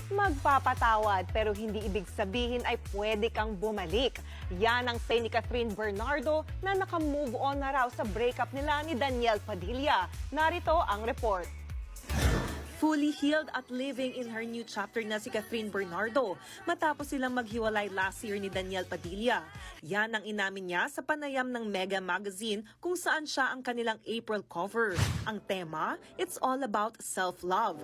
Magpapatawad pero hindi ibig sabihin ay pwede kang bumalik. Yan ang say ni Catherine Bernardo na nakamove on na raw sa breakup nila ni Daniel Padilla. Narito ang report. Fully healed at living in her new chapter na si Catherine Bernardo matapos silang maghiwalay last year ni Daniel Padilla. Yan ang inamin niya sa panayam ng Mega Magazine kung saan siya ang kanilang April cover. Ang tema, it's all about self-love.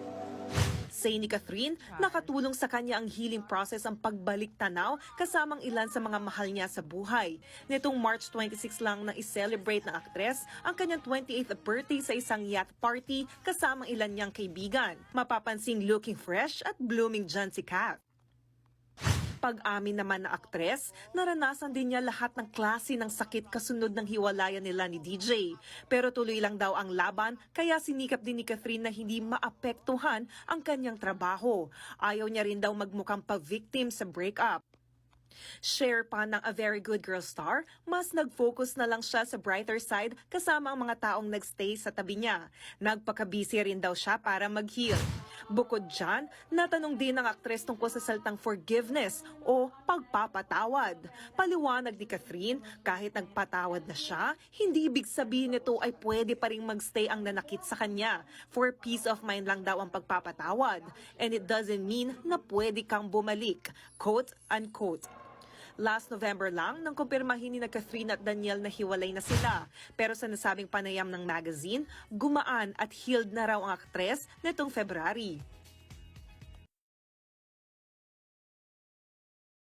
Say ni Catherine, nakatulong sa kanya ang healing process ang pagbalik tanaw kasamang ilan sa mga mahal niya sa buhay. Nitong March 26 lang na i-celebrate ng aktres ang kanyang 28th birthday sa isang yacht party kasamang ilan niyang kaibigan. Mapapansing looking fresh at blooming dyan si Kat. Pag-amin naman na aktres, naranasan din niya lahat ng klase ng sakit kasunod ng hiwalayan nila ni DJ. Pero tuloy lang daw ang laban, kaya sinikap din ni Catherine na hindi maapektuhan ang kanyang trabaho. Ayaw niya rin daw magmukhang pa-victim sa breakup. Share pa ng A Very Good Girl star, mas nag-focus na lang siya sa brighter side kasama ang mga taong nagstay sa tabi niya. Nagpaka-busy rin daw siya para mag-heal. Bukod dyan, natanong din ng aktres tungkol sa salitang forgiveness o pagpapatawad. Paliwanag ni Catherine, kahit nagpatawad na siya, hindi ibig sabihin nito ay pwede pa rin magstay ang nanakit sa kanya. For peace of mind lang daw ang pagpapatawad. And it doesn't mean na pwede kang bumalik. Quote unquote. Last November lang nang kumpirmahin ni na Catherine at Daniel na hiwalay na sila. Pero sa nasabing panayam ng magazine, gumaan at healed na raw ang aktres nitong February.